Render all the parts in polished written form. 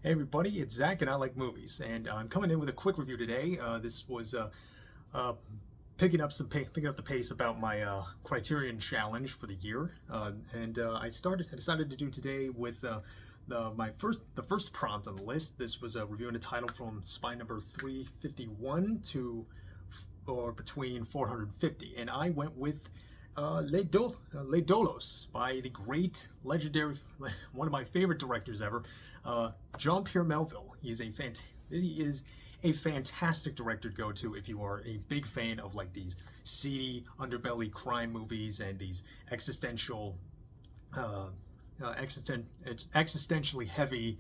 Hey everybody, it's Zach and I like movies, and I'm coming in with a quick review today. This was picking up the pace about my Criterion challenge for the year, and I decided to do today with the first prompt on the list. This was reviewing a title from spy number 351 to or between 450, and I went with DOULOS by the great, legendary, one of my favorite directors ever, Jean-Pierre Melville. He is a fantastic director to go to if you are a big fan of like these seedy underbelly crime movies and these existentially heavy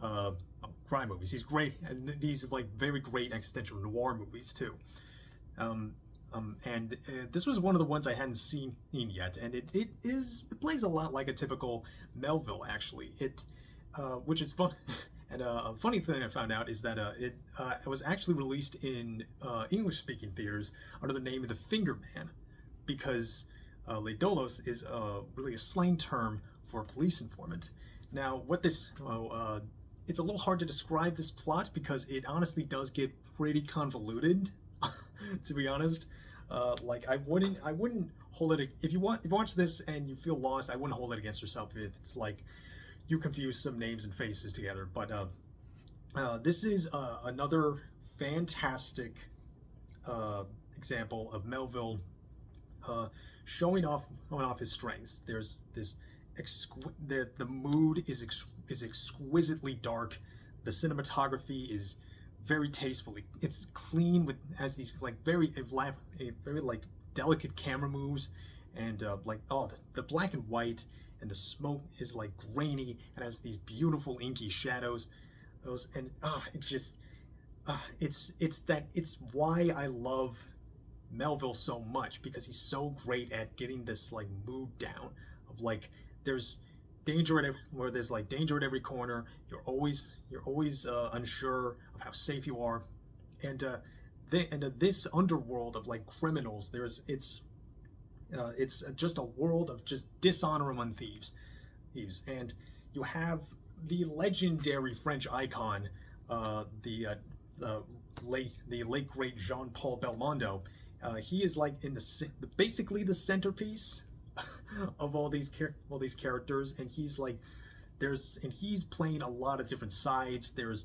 crime movies. He's great, and these like very great existential noir movies too. This was one of the ones I hadn't seen yet, and it plays a lot like a typical Melville, actually. Which is fun. And a funny thing I found out is that it was actually released in English-speaking theaters under the name of The Finger Man, because Les Doulos is really a slang term for a police informant. Now, it's a little hard to describe this plot because it honestly does get pretty convoluted. To be honest, like I wouldn't hold it if you watch this and you feel lost. I wouldn't hold it against yourself if it's like you confuse some names and faces together. But this is another fantastic example of Melville showing off his strengths. There's this the mood is exquisitely dark. The cinematography is very tastefully. It's clean has these like very like delicate camera moves, and the black and white and the smoke is like grainy and has these beautiful inky shadows. It's why I love Melville so much, because he's so great at getting this like mood down of like there's danger at every corner. You're always unsure of how safe you are, and this underworld of like criminals. It's just a world of just dishonor among thieves, and you have the legendary French icon, the late great Jean-Paul Belmondo. He is like basically the centerpiece of all these characters, and he's like he's playing a lot of different sides. There's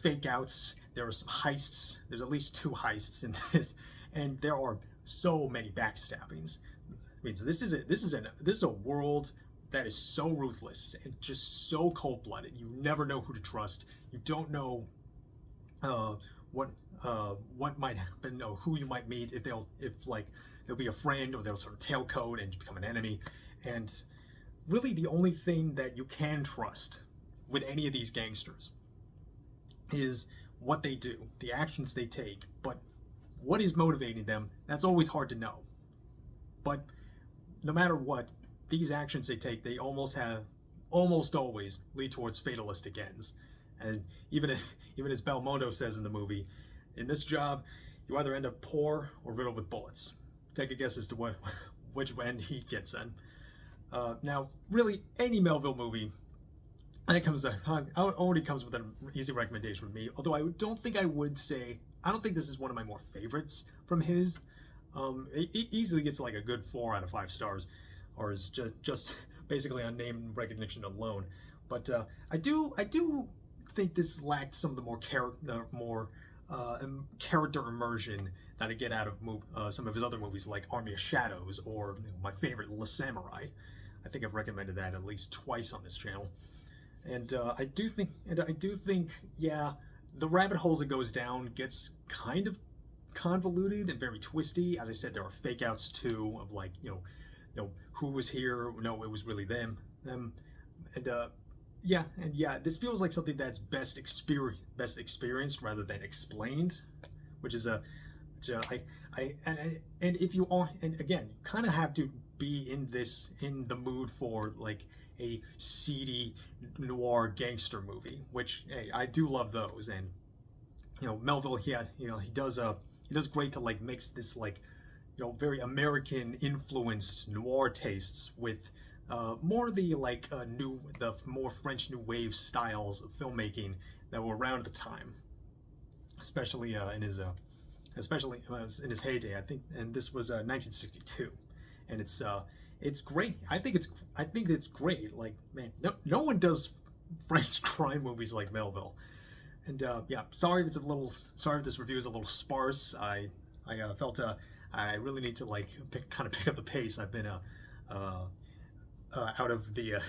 fake outs, there are some heists, there's at least 2 heists in this, and there are so many backstabbings. I mean, so this is a world that is so ruthless and just so cold-blooded. You never know who to trust. You don't know what might happen, or who you might meet, if they'll be a friend or they'll sort of tailcoat and become an enemy. And really the only thing that you can trust with any of these gangsters is what they do, the actions they take. But what is motivating them, that's always hard to know. But no matter what, these actions they take, they almost always lead towards fatalistic ends. And even as Belmondo says in the movie, in this job, you either end up poor or riddled with bullets. Take a guess as to which end he gets in. Now, really, any Melville movie, it already comes with an easy recommendation from me. Although I don't think this is one of my more favorites from his. It easily gets like a good 4 out of 5 stars, or is just basically on name recognition alone. But I do think this lacked some of the more character immersion that I get out of some of his other movies, like Army of Shadows, or my favorite, Le Samurai. I think I've recommended that at least twice on this channel. And I do think, yeah, the rabbit holes it goes down gets kind of convoluted and very twisty. As I said, there are fake outs too, of like, who was here? No, it was really them. This feels like something that's best experienced rather than explained, which is if you are, and again, you kind of have to be in the mood for like a seedy noir gangster movie, which, hey, I do love those. And Melville, he does great to like mix this like very American influenced noir tastes with more the the more French New Wave styles of filmmaking that were around at the time, especially in his heyday. I think, and this was 1962, and it's great. I think it's great. Like, man, no one does French crime movies like Melville. And yeah, sorry if this review is a little sparse. I felt I really need to like kind of pick up the pace. I've been out of the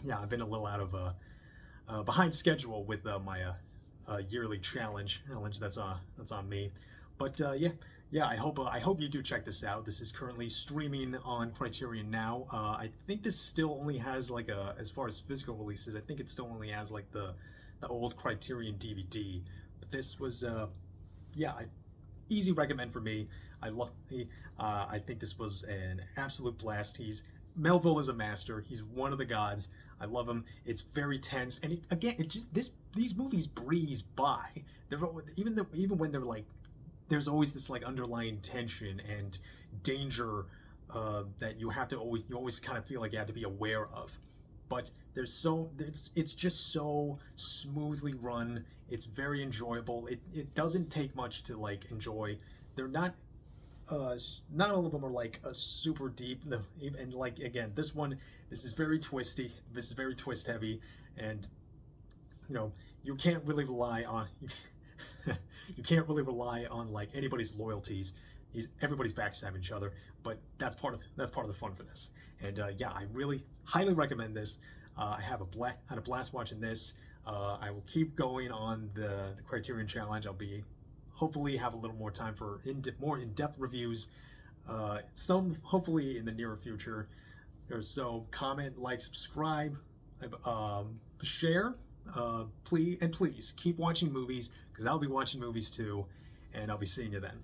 yeah, I've been a little out of behind schedule with my yearly challenge that's on me. But yeah, I hope you do check this out. This is currently streaming on Criterion now. I think this still only has like as far as physical releases, I think it still only has like the old Criterion DVD. But this was yeah, easy recommend for me. I think this was an absolute blast. Melville is a master. He's one of the gods. I love him. It's very tense, and these movies breeze by. Even when they're like, there's always this like underlying tension and danger that you always kind of feel like you have to be aware of. But it's just so smoothly run. It's very enjoyable. It doesn't take much to like enjoy. They're not all of them are like super deep, and like, again, this is very twisty. This is very twist heavy, and you can't really rely on like anybody's loyalties. Everybody's backstabbing each other, but that's part of the fun for this. And yeah, I really highly recommend this. I had a blast watching this. I will keep going on the Criterion Challenge. I'll be hopefully have a little more time for more in-depth reviews. Some hopefully in the near future. So comment, like, subscribe, share. Please keep watching movies, because I'll be watching movies too, and I'll be seeing you then.